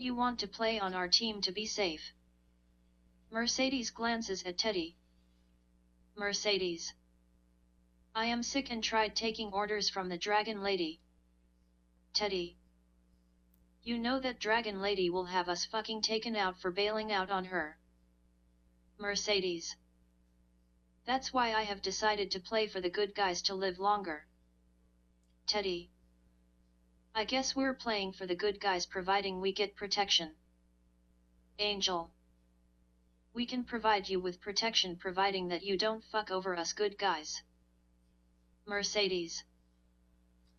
you want to play on our team to be safe? Mercedes glances at Teddy. Mercedes. I am sick and tired taking orders from the Dragon Lady. Teddy. You know that Dragon Lady will have us fucking taken out for bailing out on her. Mercedes. That's why I have decided to play for the good guys to live longer. Teddy. I guess we're playing for the good guys providing we get protection. Angel. We can provide you with protection providing that you don't fuck over us good guys. Mercedes.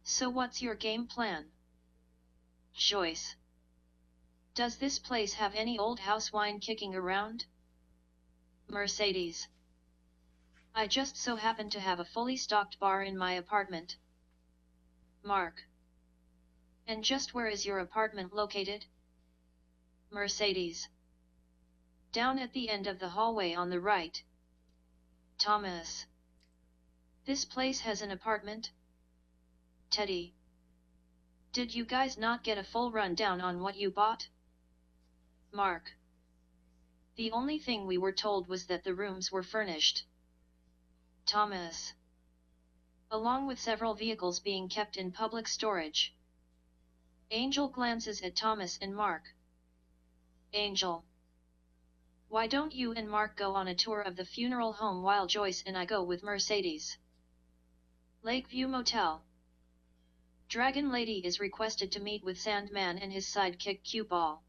So what's your game plan? Joyce. Does this place have any old house wine kicking around? Mercedes. I just so happen to have a fully stocked bar in my apartment. Mark. And just where is your apartment located? Mercedes. Down at the end of the hallway on the right. Thomas. This place has an apartment? Teddy. Did you guys not get a full rundown on what you bought? Mark. The only thing we were told was that the rooms were furnished. Thomas. Along with several vehicles being kept in public storage. Angel glances at Thomas and Mark. Angel. Why don't you and Mark go on a tour of the funeral home while Joyce and I go with Mercedes? Lakeview Motel. Dragon Lady is requested to meet with Sandman and his sidekick Cue Ball.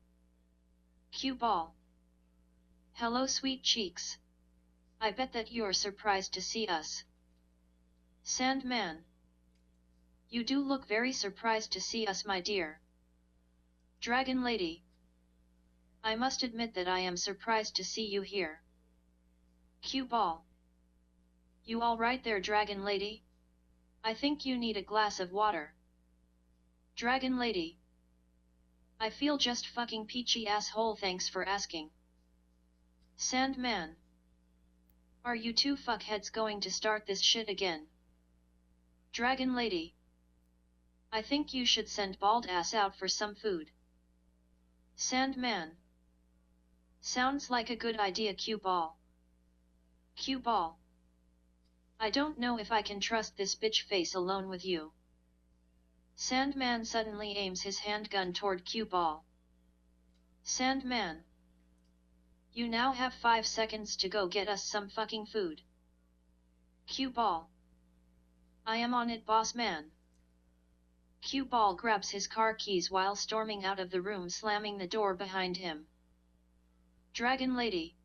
Cue Ball. Hello sweet cheeks. I bet that you're surprised to see us. Sandman. You do look very surprised to see us, my dear. Dragon Lady. I must admit that I am surprised to see you here. Cue Ball. You all right there, Dragon Lady? I think you need a glass of water. Dragon Lady. I feel just fucking peachy asshole, thanks for asking. Sandman. Are you two fuckheads going to start this shit again? Dragon Lady. I think you should send bald ass out for some food. Sandman. Sounds like a good idea, Cue Ball. Cue Ball. I don't know if I can trust this bitch face alone with you. Sandman suddenly aims his handgun toward Cue Ball. Sandman. You now have 5 seconds to go get us some fucking food. Cue Ball. I am on it, boss man. Cue Ball grabs his car keys while storming out of the room, slamming the door behind him. Dragon Lady.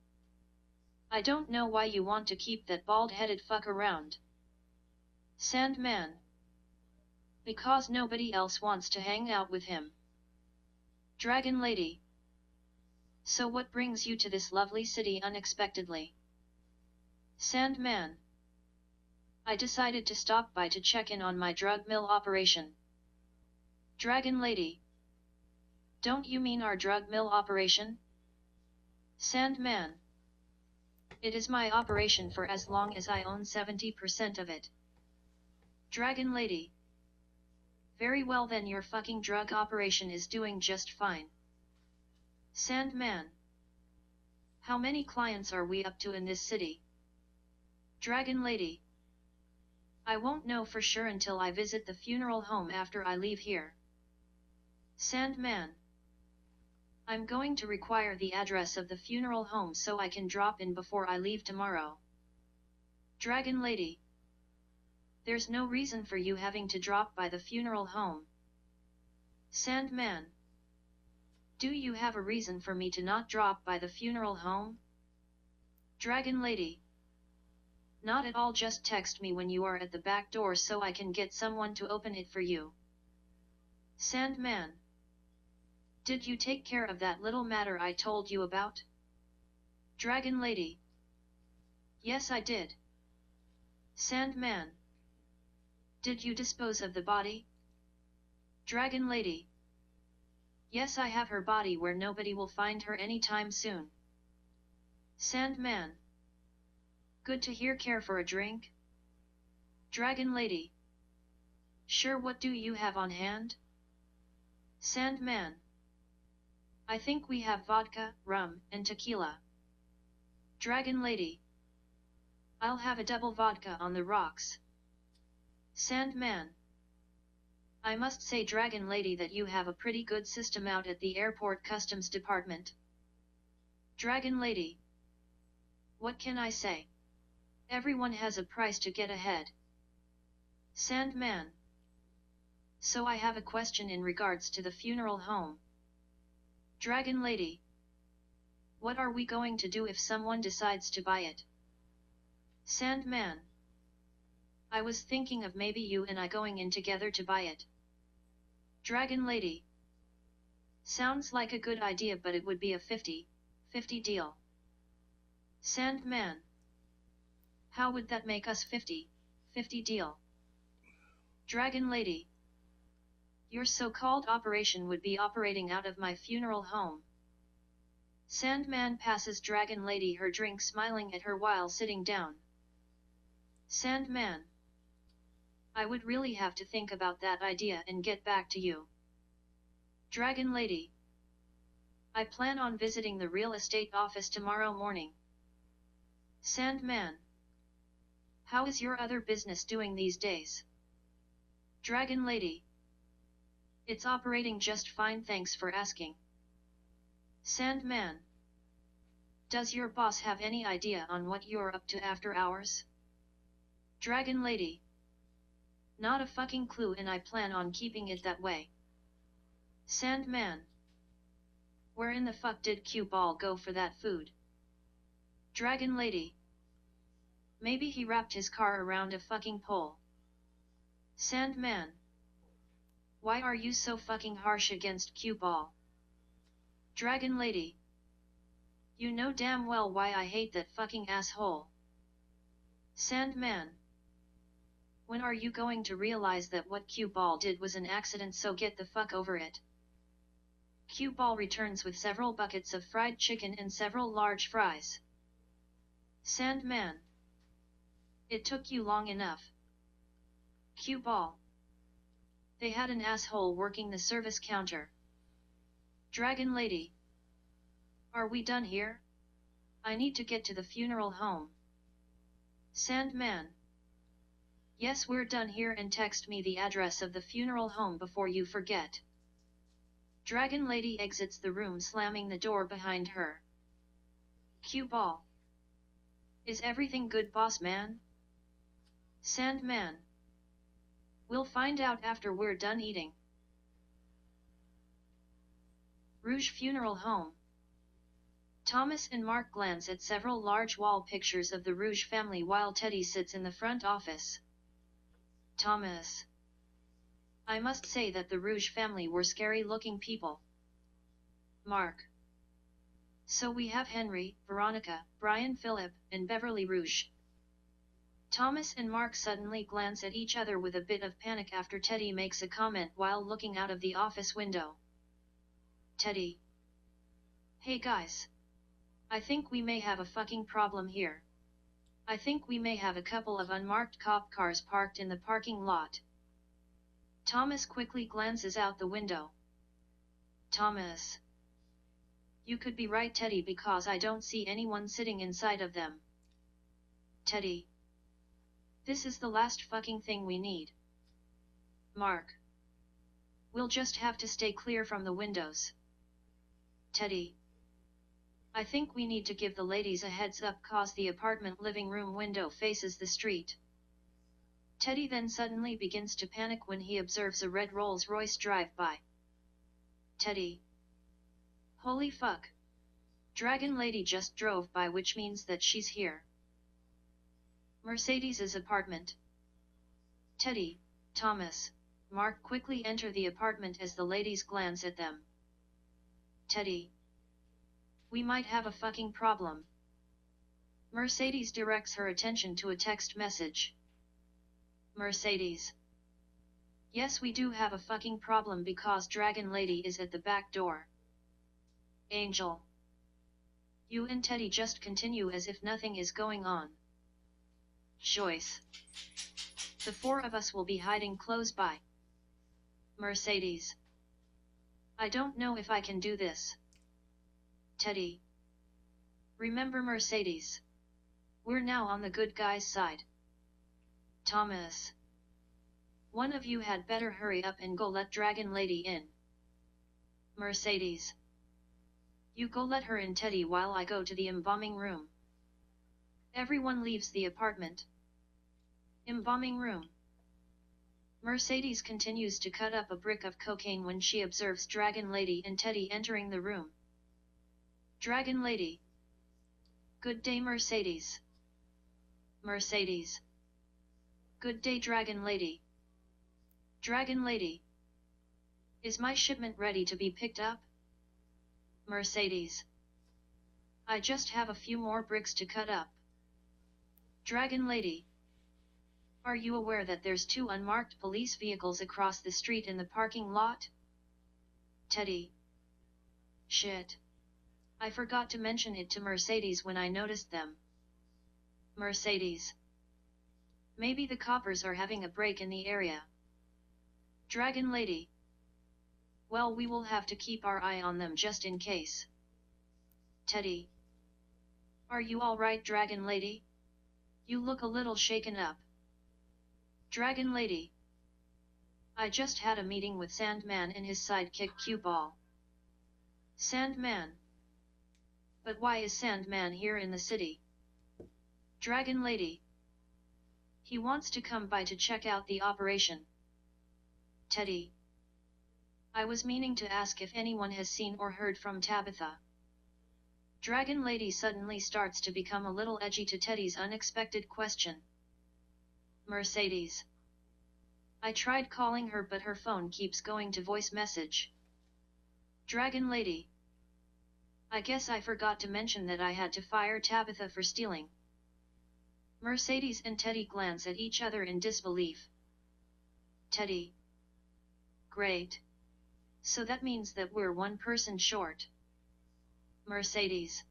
I don't know why you want to keep that bald-headed fuck around. Sandman. Because nobody else wants to hang out with him. Dragon Lady. So what brings you to this lovely city unexpectedly? Sandman. I decided to stop by to check in on my drug mill operation. Dragon Lady. Don't you mean our drug mill operation? Sandman. It is my operation for as long as I own 70% of it. Dragon Lady. Very well then, your fucking drug operation is doing just fine. Sandman. How many clients are we up to in this city? Dragon Lady. I won't know for sure until I visit the funeral home after I leave here. Sandman. I'm going to require the address of the funeral home so I can drop in before I leave tomorrow. Dragon Lady. There's no reason for you having to drop by the funeral home. Sandman. Do you have a reason for me to not drop by the funeral home? Dragon Lady. Not at all, just text me when you are at the back door so I can get someone to open it for you. Sandman. Did you take care of that little matter I told you about? Dragon Lady. Yes, I did. Sandman. Did you dispose of the body? Dragon Lady. Yes, I have her body where nobody will find her anytime soon. Sandman. Good to hear. Care for a drink? Dragon Lady. Sure, what do you have on hand? Sandman. I think we have vodka, rum, and tequila. Dragon Lady. I'll have a double vodka on the rocks. Sandman. I must say, Dragon Lady, that you have a pretty good system out at the airport customs department. Dragon Lady. What can I say? Everyone has a price to get ahead. Sandman. So I have a question in regards to the funeral home. Dragon Lady. What are we going to do if someone decides to buy it? Sandman. I was thinking of maybe you and I going in together to buy it. Dragon Lady. Sounds like a good idea, but it would be a 50-50 deal. Sandman. How would that make us 50-50 deal? Dragon Lady. Your so-called operation would be operating out of my funeral home. Sandman passes Dragon Lady her drink, smiling at her while sitting down. Sandman. I would really have to think about that idea and get back to you. Dragon Lady. I plan on visiting the real estate office tomorrow morning. Sandman. How is your other business doing these days? Dragon Lady. It's operating just fine, thanks for asking. Sandman. Does your boss have any idea on what you're up to after hours? Dragon Lady. Not a fucking clue, and I plan on keeping it that way. Sandman. Where in the fuck did Cue Ball go for that food? Dragon Lady. Maybe he wrapped his car around a fucking pole. Sandman. Why are you so fucking harsh against Cue Ball? Dragon Lady. You know damn well why I hate that fucking asshole. Sandman. When are you going to realize that what Cue Ball did was an accident, so get the fuck over it? Cue Ball returns with several buckets of fried chicken and several large fries. Sandman. It took you long enough. Cue Ball. They had an asshole working the service counter. Dragon Lady. Are we done here? I need to get to the funeral home. Sandman. Yes, we're done here, and text me the address of the funeral home before you forget. Dragon Lady exits the room, slamming the door behind her. Cue Ball. Is everything good, boss man? Sandman. We'll find out after we're done eating. Rouge Funeral Home. Thomas and Mark glance at several large wall pictures of the Rouge family while Teddy sits in the front office. Thomas. I must say that the Rouge family were scary-looking people. Mark. So we have Henry, Veronica, Brian, Philip, and Beverly Rouge. Thomas and Mark suddenly glance at each other with a bit of panic after Teddy makes a comment while looking out of the office window. Teddy. Hey guys. I think we may have a fucking problem here. I think we may have a couple of unmarked cop cars parked in the parking lot. Thomas quickly glances out the window. Thomas. You could be right, Teddy, because I don't see anyone sitting inside of them. Teddy. This is the last fucking thing we need. Mark. We'll just have to stay clear from the windows. Teddy. I think we need to give the ladies a heads up, cause the apartment living room window faces the street. Teddy then suddenly begins to panic when he observes a red Rolls-Royce drive by. Teddy. Holy fuck. Dragon Lady just drove by, which means that she's here. Mercedes's apartment. Teddy, Thomas, Mark quickly enter the apartment as the ladies glance at them. Teddy. We might have a fucking problem. Mercedes directs her attention to a text message. Mercedes. Yes, we do have a fucking problem because Dragon Lady is at the back door. Angel. You and Teddy just continue as if nothing is going on. Joyce. The four of us will be hiding close by. Mercedes. I don't know if I can do this. Teddy. Remember Mercedes. We're now on the good guy's side. Thomas. One of you had better hurry up and go let Dragon Lady in. Mercedes. You go let her in, Teddy, while I go to the embalming room. Everyone leaves the apartment. Embalming room. Mercedes continues to cut up a brick of cocaine when she observes Dragon Lady and Teddy entering the room. Dragon Lady. Good day, Mercedes. Mercedes. Good day, Dragon Lady. Dragon Lady. Is my shipment ready to be picked up? Mercedes. I just have a few more bricks to cut up. Dragon Lady. Are you aware that there's 2 unmarked police vehicles across the street in the parking lot? Teddy. Shit. I forgot to mention it to Mercedes when I noticed them. Mercedes. Maybe the coppers are having a break in the area. Dragon Lady. Well, we will have to keep our eye on them just in case. Teddy. Are you alright, Dragon Lady? You look a little shaken up. Dragon Lady. I just had a meeting with Sandman and his sidekick Q-Ball. Sandman. But why is Sandman here in the city? Dragon Lady. He wants to come by to check out the operation. Teddy. I was meaning to ask if anyone has seen or heard from Tabitha. Dragon Lady suddenly starts to become a little edgy to Teddy's unexpected question. Mercedes. I tried calling her, but her phone keeps going to voice message. Dragon Lady. I guess I forgot to mention that I had to fire Tabitha for stealing. Mercedes and Teddy glance at each other in disbelief. Teddy. Great. So that means that we're 1 person short. Mercedes.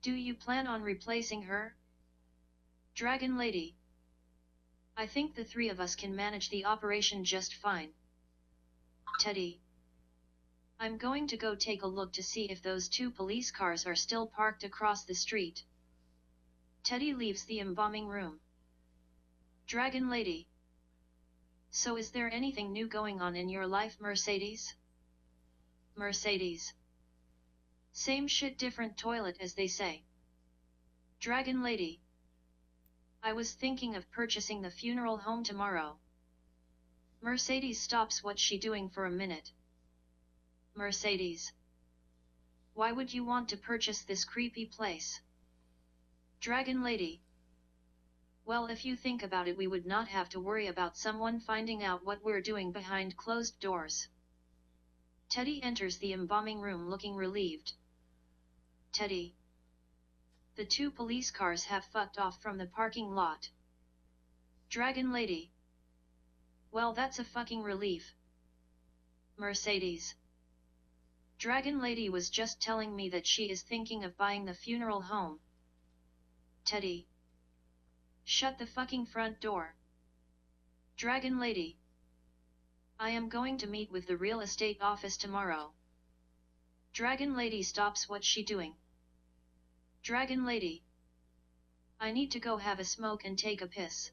Do you plan on replacing her? Dragon Lady. I think the 3 of us can manage the operation just fine. Teddy. I'm going to go take a look to see if those 2 police cars are still parked across the street. Teddy leaves the embalming room. Dragon Lady. So is there anything new going on in your life, Mercedes? Mercedes. Same shit, different toilet, as they say. Dragon Lady. I was thinking of purchasing the funeral home tomorrow. Mercedes stops what she doing for a minute. Mercedes. Why would you want to purchase this creepy place? Dragon Lady. Well, if you think about it, we would not have to worry about someone finding out what we're doing behind closed doors. Teddy enters the embalming room looking relieved. Teddy. The 2 police cars have fucked off from the parking lot. Dragon Lady. Well, that's a fucking relief. Mercedes. Dragon Lady was just telling me that she is thinking of buying the funeral home. Teddy. Shut the fucking front door. Dragon Lady. I am going to meet with the real estate office tomorrow. Dragon Lady stops what she doing. Dragon Lady. I need to go have a smoke and take a piss.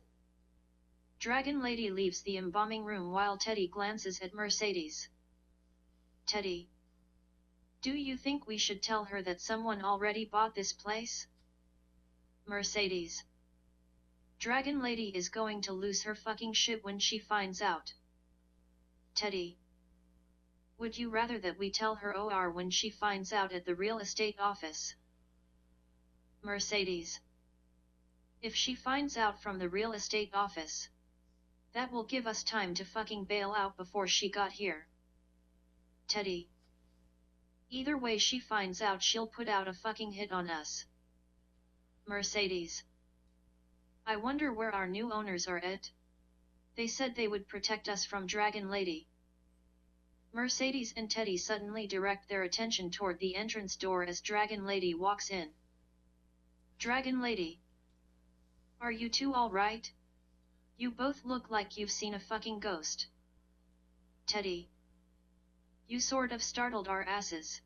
Dragon Lady leaves the embalming room while Teddy glances at Mercedes. Teddy. Do you think we should tell her that someone already bought this place? Mercedes. Dragon Lady is going to lose her fucking shit when she finds out. Teddy. Would you rather that we tell her or when she finds out at the real estate office? Mercedes. If she finds out from the real estate office, that will give us time to fucking bail out before she got here. Teddy. Either way she finds out, she'll put out a fucking hit on us. Mercedes. I wonder where our new owners are at. They said they would protect us from Dragon Lady. Mercedes and Teddy suddenly direct their attention toward the entrance door as Dragon Lady walks in. Dragon Lady. Are you 2 alright? You both look like you've seen a fucking ghost. Teddy. You sort of startled our asses.